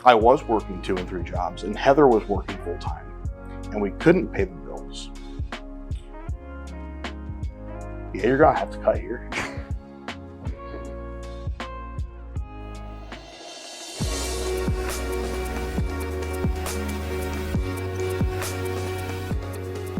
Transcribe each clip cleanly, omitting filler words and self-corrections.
I was working 2 and 3 jobs, and Heather was working full time, and we couldn't pay the bills. Yeah, you're gonna have to cut here.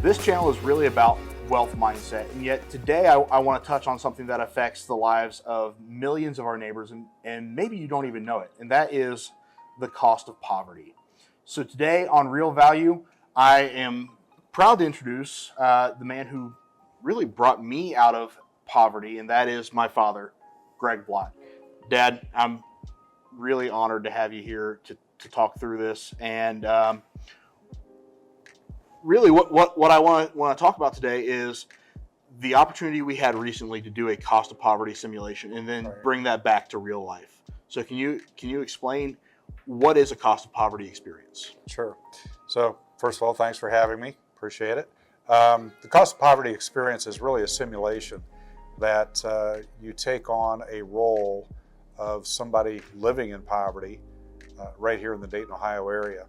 This channel is really about wealth mindset, and yet today I want to touch on something that affects the lives of millions of our neighbors, and maybe you don't even know it, and that is the cost of poverty. So today on Real Value, I am proud to introduce the man who really brought me out of poverty, and that is my father, Greg Blatt. Dad, I'm really honored to have you here to talk through this, and really what I want to talk about today is the opportunity we had recently to do a cost of poverty simulation and then bring that back to real life. So can you explain what is a cost of poverty experience? Sure. So first of all, thanks for having me. Appreciate it. The cost of poverty experience is really a simulation that you take on a role of somebody living in poverty right here in the Dayton, Ohio area.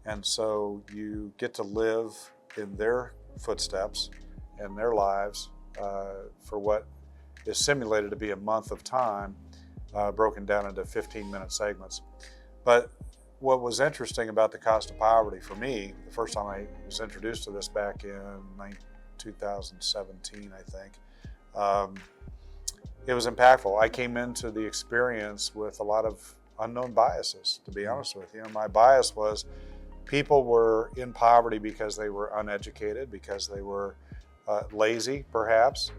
And so you get to live in their footsteps and their lives for what is simulated to be a month of time, broken down into 15-minute segments. But what was interesting about the cost of poverty for me, the first time I was introduced to this back in 2017, I think, it was impactful. I came into the experience with a lot of unknown biases, to be honest with you. My bias was people were in poverty because they were uneducated, because they were lazy, perhaps,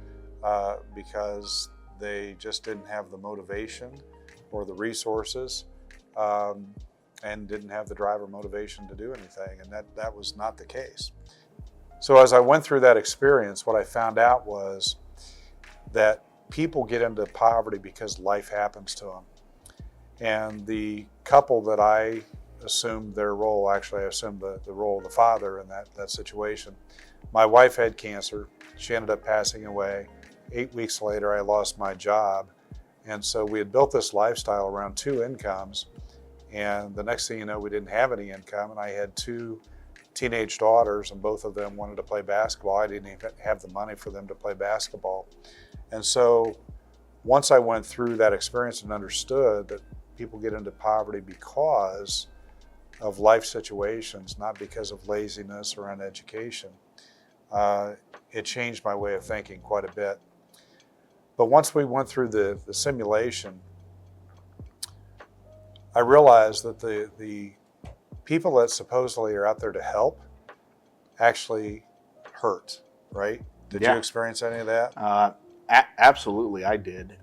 because they just didn't have the motivation or the resources, and didn't have the drive or motivation to do anything, and that was not the case. So as I went through that experience, what I found out was that people get into poverty because life happens to them. And the couple that I assumed their role, actually I assumed the role of the father in that situation. My wife had cancer. She ended up passing away. 8 weeks later, I lost my job. And so we had built this lifestyle around 2 incomes. And the next thing you know, we didn't have any income. And I had 2 teenage daughters, and both of them wanted to play basketball. I didn't even have the money for them to play basketball. And so once I went through that experience and understood that people get into poverty because of life situations, not because of laziness or uneducation, it changed my way of thinking quite a bit. But once we went through the simulation, I realized that the people that supposedly are out there to help actually hurt, right? Did you experience any of that? Absolutely, I did.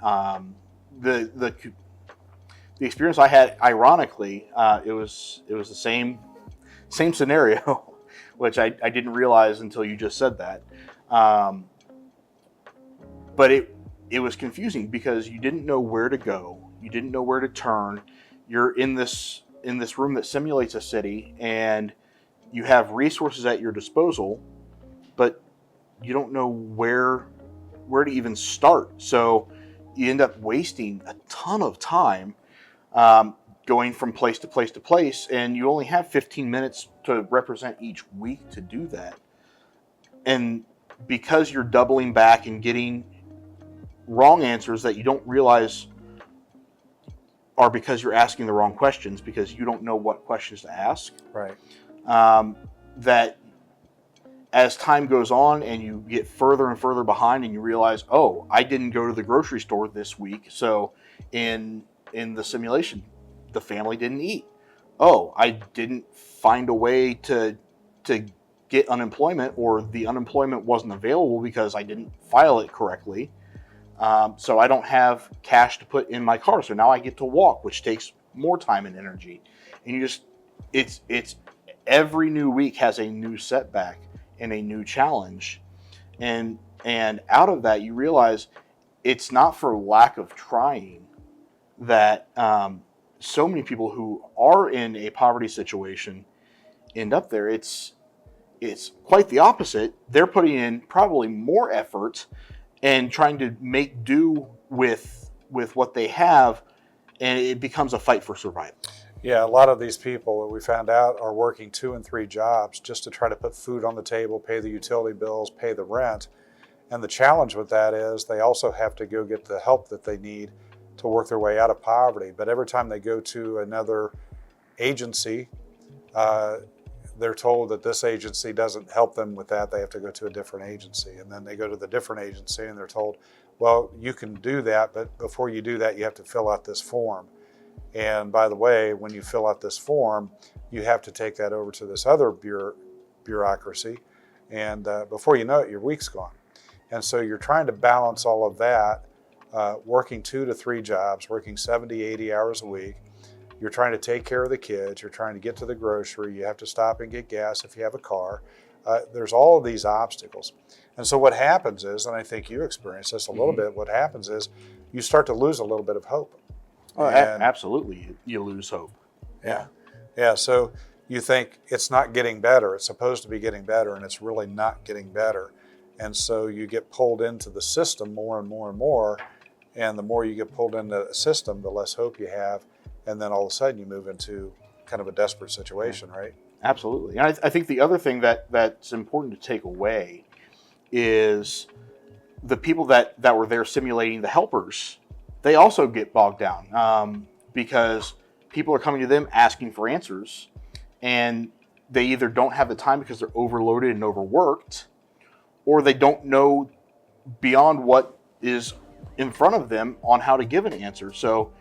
The experience I had, ironically, it was the same scenario, which I didn't realize until you just said that. But it was confusing because you didn't know where to go, you didn't know where to turn. You're in this room that simulates a city, and you have resources at your disposal, but you don't know where to even start. So you end up wasting a ton of time going from place to place to place, and you only have 15 minutes to represent each week to do that. And because you're doubling back and getting wrong answers that you don't realize are because you're asking the wrong questions, because you don't know what questions to ask. Right. That as time goes on and you get further and further behind, and you realize, oh, I didn't go to the grocery store this week, so in the simulation, the family didn't eat. Oh, I didn't find a way to get unemployment, or the unemployment wasn't available because I didn't file it correctly. So I don't have cash to put in my car, so now I get to walk, which takes more time and energy. And it's every new week has a new setback and a new challenge, and out of that you realize it's not for lack of trying that so many people who are in a poverty situation end up there. It's quite the opposite. They're putting in probably more effort and trying to make do with what they have, and it becomes a fight for survival. Yeah, a lot of these people that we found out are working 2 and 3 jobs just to try to put food on the table, pay the utility bills, pay the rent. And the challenge with that is they also have to go get the help that they need to work their way out of poverty. But every time they go to another agency, uh, they're told that this agency doesn't help them with that. They have to go to a different agency. And then they go to the different agency and they're told, well, you can do that, but before you do that, you have to fill out this form. And by the way, when you fill out this form, you have to take that over to this other bureaucracy. And before you know it, your week's gone. And so you're trying to balance all of that, working 2 to 3 jobs, working 70, 80 hours a week. You're trying to take care of the kids. You're trying to get to the grocery. You have to stop and get gas if you have a car. There's all of these obstacles. And so what happens is, and I think you experience this a little bit, what happens is you start to lose a little bit of hope. Oh, absolutely. You lose hope. Yeah. Yeah. So you think it's not getting better. It's supposed to be getting better, and it's really not getting better. And so you get pulled into the system more and more and more. And the more you get pulled into the system, the less hope you have. And then all of a sudden you move into kind of a desperate situation, right? Absolutely. And I think the other thing that's important to take away is the people that were there simulating the helpers, they also get bogged down because people are coming to them asking for answers, and they either don't have the time because they're overloaded and overworked, or they don't know beyond what is in front of them on how to give an answer. So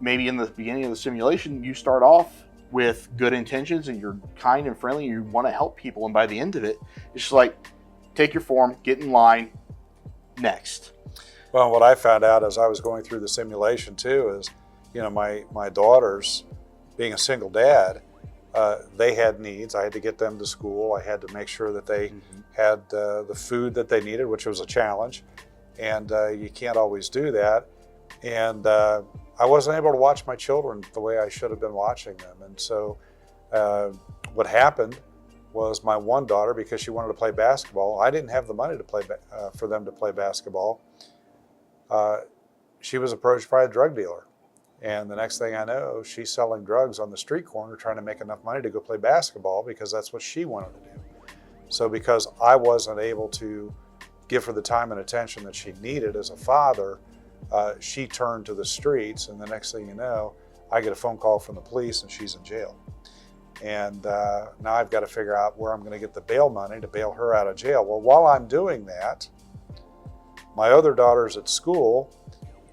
maybe in the beginning of the simulation, you start off with good intentions and you're kind and friendly and you want to help people. And by the end of it, it's just like, take your form, get in line, next. Well, what I found out as I was going through the simulation too is, my daughters, being a single dad, they had needs. I had to get them to school. I had to make sure that they had the food that they needed, which was a challenge. And you can't always do that. And I wasn't able to watch my children the way I should have been watching them. And so what happened was my one daughter, because she wanted to play basketball, I didn't have the money to play for them to play basketball. She was approached by a drug dealer. And the next thing I know, she's selling drugs on the street corner trying to make enough money to go play basketball because that's what she wanted to do. So because I wasn't able to give her the time and attention that she needed as a father, she turned to the streets, and the next thing you know, I get a phone call from the police and she's in jail. And now I've got to figure out where I'm going to get the bail money to bail her out of jail. Well, while I'm doing that, my other daughter's at school,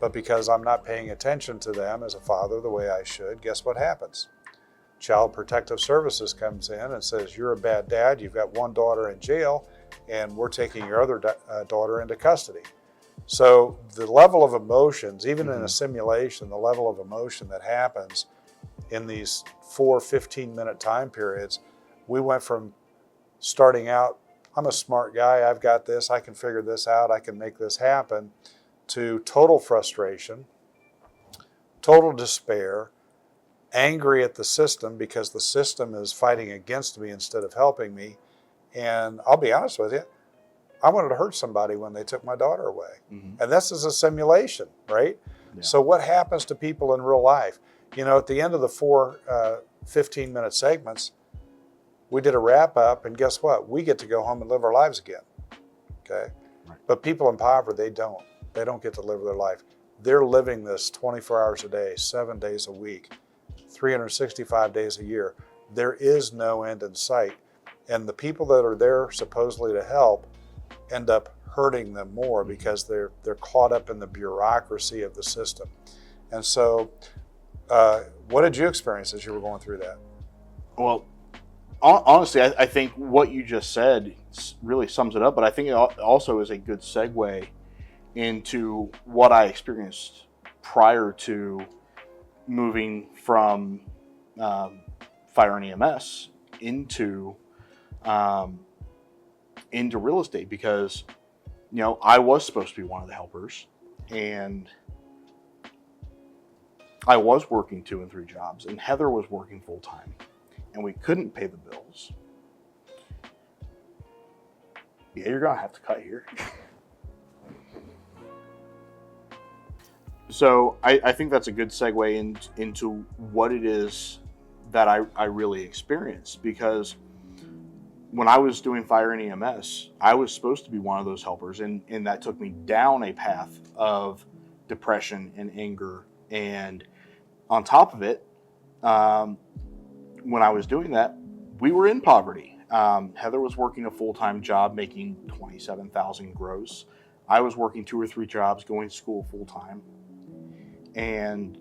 but because I'm not paying attention to them as a father the way I should, guess what happens? Child Protective Services comes in and says, you're a bad dad, you've got one daughter in jail, and we're taking your other daughter into custody. So the level of emotions, even in a simulation, the level of emotion that happens in these 4 15-minute time periods, we went from starting out, I'm a smart guy, I've got this, I can figure this out, I can make this happen, to total frustration, total despair, angry at the system because the system is fighting against me instead of helping me. And I'll be honest with you, I wanted to hurt somebody when they took my daughter away. And this is a simulation, right? Yeah. So what happens to people in real life? At the end of the 4 15-minute segments, we did a wrap up, and guess what? We get to go home and live our lives again, okay? Right. But people in poverty, they don't. They don't get to live their life. They're living this 24 hours a day, 7 days a week, 365 days a year. There is no end in sight. And the people that are there supposedly to help end up hurting them more because they're caught up in the bureaucracy of the system. And so what did you experience as you were going through that? Well, honestly, I think what you just said really sums it up, but I think it also is a good segue into what I experienced prior to moving from fire and EMS into real estate, because I was supposed to be one of the helpers, and I was working 2 and 3 jobs, and Heather was working full time, and we couldn't pay the bills. Yeah, you're gonna have to cut here. So I think that's a good segue into what it is that I really experienced, because when I was doing fire and EMS, I was supposed to be one of those helpers, and that took me down a path of depression and anger. And on top of it, when I was doing that, we were in poverty. Heather was working a full-time job making $27,000 gross. I was working 2 or 3 jobs, going to school full-time. And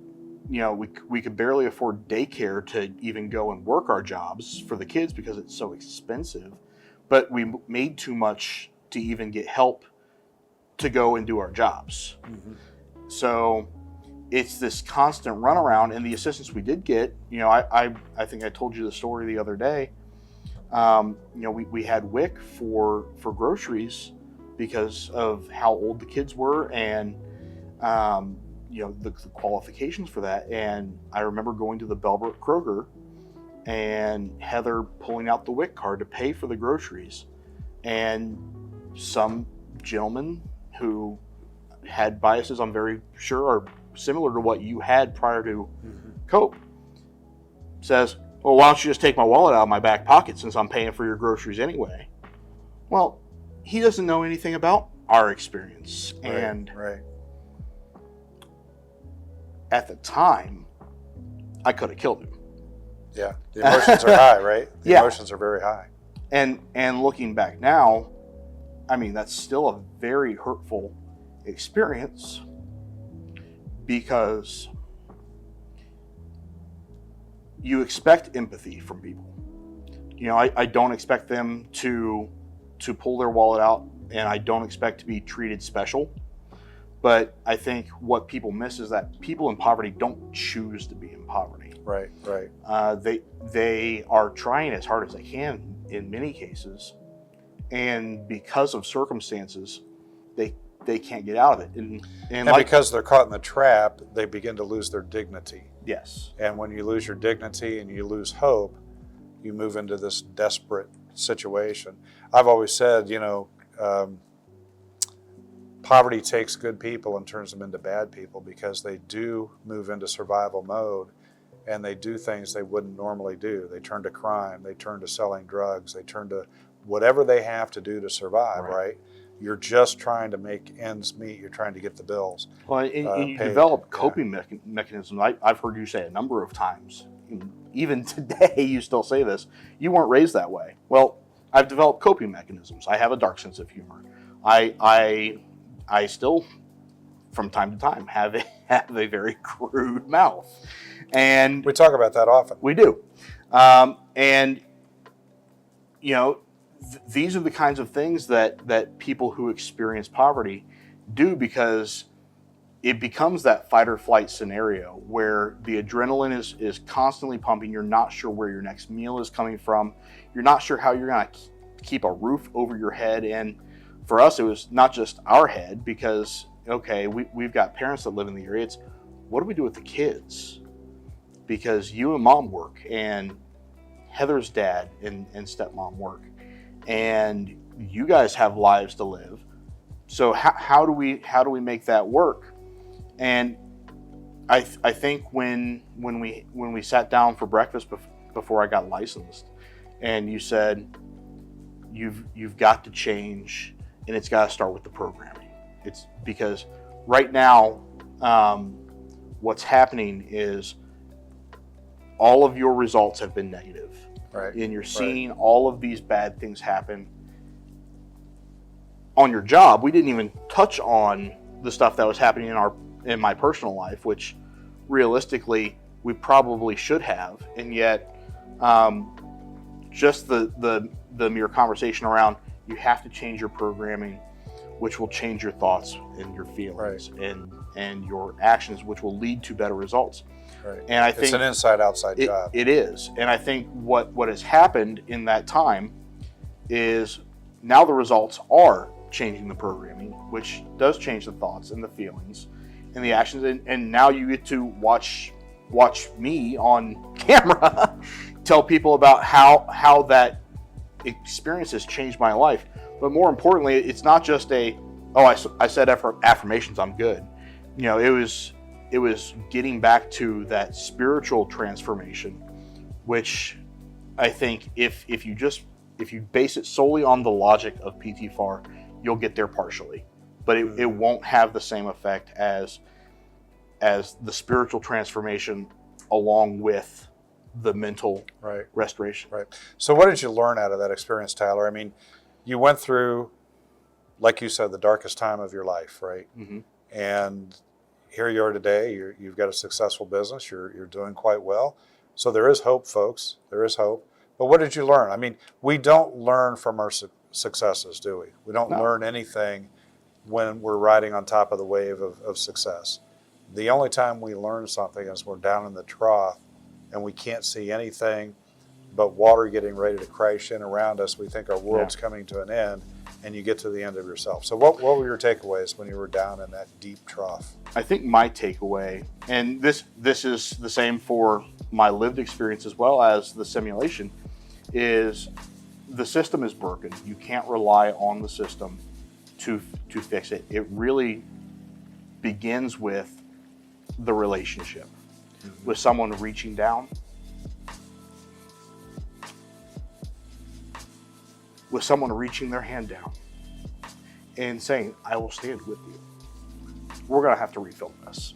we could barely afford daycare to even go and work our jobs for the kids because it's so expensive. But we made too much to even get help to go and do our jobs. Mm-hmm. So it's this constant runaround, and the assistance we did get, I think I told you the story the other day. We had WIC for groceries because of how old the kids were, and the qualifications for that. And I remember going to the Belbrook Kroger and Heather pulling out the WIC card to pay for the groceries, and some gentleman who had biases, I'm very sure, are similar to what you had prior to COPE, says, well, why don't you just take my wallet out of my back pocket since I'm paying for your groceries anyway? Well, he doesn't know anything about our experience. Right. At the time, I could have killed him. Yeah, the emotions are high, right? The emotions are very high. And looking back now, I mean, that's still a very hurtful experience, because you expect empathy from people. I don't expect them to pull their wallet out, and I don't expect to be treated special. But I think what people miss is that people in poverty don't choose to be in poverty. Right. They are trying as hard as they can in many cases, and because of circumstances, they can't get out of it. And because they're caught in the trap, they begin to lose their dignity. Yes. And when you lose your dignity and you lose hope, you move into this desperate situation. I've always said, poverty takes good people and turns them into bad people, because they do move into survival mode, and they do things they wouldn't normally do. They turn to crime, they turn to selling drugs, they turn to whatever they have to do to survive, right? You're just trying to make ends meet. You're trying to get the bills. Well, and you develop coping mechanisms. I've heard you say a number of times, even today, you still say this. You weren't raised that way. Well, I've developed coping mechanisms. I have a dark sense of humor. I still, from time to time, have a very crude mouth, and we talk about that often. We do, these are the kinds of things that people who experience poverty do, because it becomes that fight or flight scenario where the adrenaline is constantly pumping. You're not sure where your next meal is coming from. You're not sure how you're going to keep a roof over your head. And for us, it was not just our head, because, we've got parents that live in the area. It's, what do we do with the kids? Because you and mom work, and Heather's dad and stepmom work, and you guys have lives to live. So how do we make that work? And I think when we sat down for breakfast before I got licensed, and you said you've got to change, and it's got to start with the programming. It's because right now, what's happening is all of your results have been negative. Right. And you're seeing all of these bad things happen on your job. We didn't even touch on the stuff that was happening in my personal life, which realistically we probably should have. And yet, just the mere conversation around, you have to change your programming, which will change your thoughts and your feelings, and your actions, which will lead to better results. Right. And I think it's an inside-outside job. It is. And I think what has happened in that time is now the results are changing the programming, which does change the thoughts and the feelings and the actions. And now you get to watch me on camera tell people about how that experience has changed my life. But more importantly, it's not just I said affirmations, I'm good. It was it was getting back to that spiritual transformation, which I think if you base it solely on the logic of PTFAR, you'll get there partially, but it won't have the same effect as the spiritual transformation along with the mental restoration. Right. So what did you learn out of that experience, Tyler? I mean, you went through, like you said, the darkest time of your life, right? Mm-hmm. And here you are today. You've got a successful business. You're doing quite well. So there is hope, folks. There is hope. But what did you learn? I mean, we don't learn from our successes, do we? We don't learn anything when we're riding on top of the wave of success. The only time we learn something is we're down in the trough and we can't see anything but water getting ready to crash in around us. We think our world's coming to an end, and you get to the end of yourself. So what were your takeaways when you were down in that deep trough? I think my takeaway, and this is the same for my lived experience as well as the simulation, is the system is broken. You can't rely on the system to fix it. It really begins with the relationship, with someone reaching down, with someone reaching their hand down and saying, I will stand with you. We're going to have to refilm this.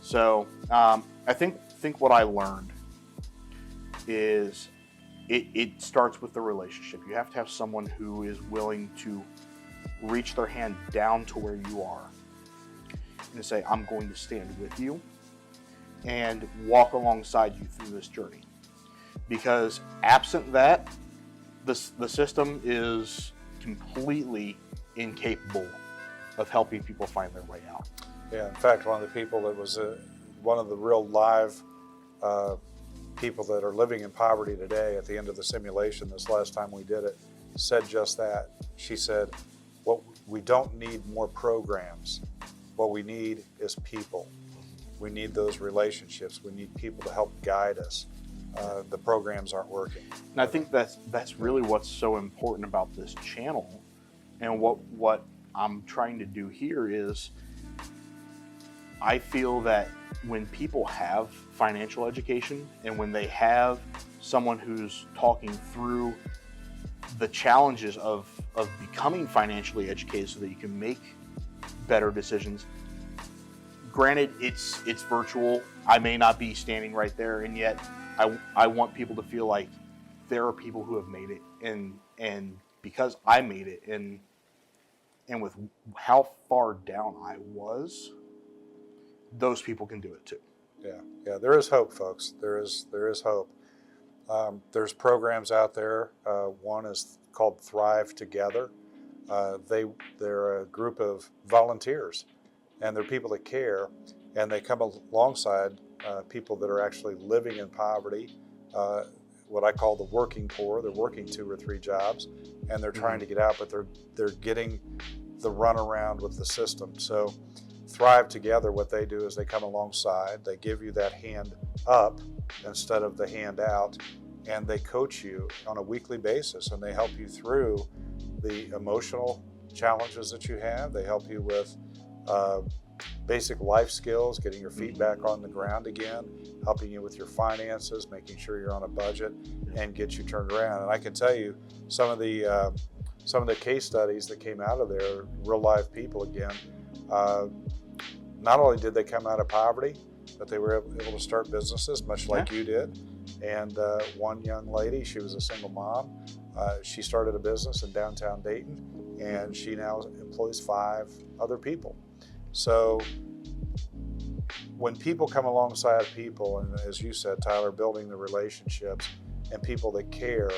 So I think what I learned is it starts with the relationship. You have to have someone who is willing to reach their hand down to where you are and say, I'm going to stand with you and walk alongside you through this journey. Because absent that, the system is completely incapable of helping people find their way out. Yeah, in fact, one of the people that was one of the real live people that are living in poverty today at the end of the simulation, this last time we did it, said just that. She said, we don't need more programs. What we need is people. We need those relationships. We need people to help guide us. The programs aren't working. And I think that's really what's so important about this channel, and what I'm trying to do here is, I feel that when people have financial education and when they have someone who's talking through the challenges of becoming financially educated so that you can make better decisions. Granted, it's virtual. I may not be standing right there, and yet I want people to feel like there are people who have made it, and because I made it, and with how far down I was, those people can do it too. Yeah. There is hope, folks. There is hope. There's programs out there. One is called Thrive Together. They're a group of volunteers, and they're people that care, and they come alongside people that are actually living in poverty, what I call the working poor. They're working 2 or 3 jobs, and they're trying to get out, but they're getting the runaround with the system. So Thrive Together, what they do is they come alongside, they give you that hand up instead of the hand out, and they coach you on a weekly basis, and they help you through the emotional challenges that you have. They help you with basic life skills, getting your feet back on the ground again, helping you with your finances, making sure you're on a budget, and get you turned around. And I can tell you some of the case studies that came out of there, real live people again. Not only did they come out of poverty, but they were able to start businesses, much like you did. And one young lady, she was a single mom. She started a business in downtown Dayton, and she now employs 5 other people. So when people come alongside people, and as you said, Tyler, building the relationships and people that care,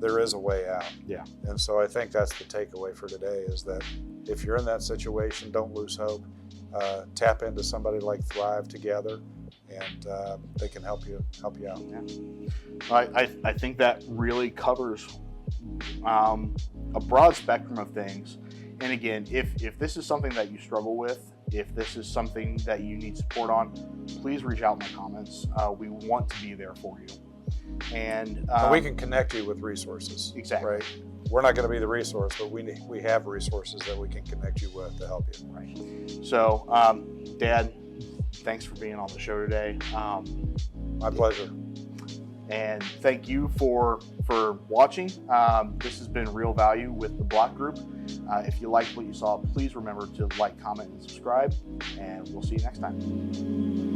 there is a way out. Yeah. And so I think that's the takeaway for today, is that if you're in that situation, don't lose hope. Tap into somebody like Thrive Together, and they can help you out. Yeah. I think that really covers a broad spectrum of things. And again, if this is something that you struggle with, if this is something that you need support on, please reach out in the comments. We want to be there for you. And we can connect you with resources. Exactly. Right? we're not going to be the resource, but we have resources that we can connect you with to help you. Right. So, Dad, thanks for being on the show today. My pleasure. And thank you for watching. This has been Real Value with the Blatt Group. If you liked what you saw, please remember to like, comment, and subscribe. And we'll see you next time.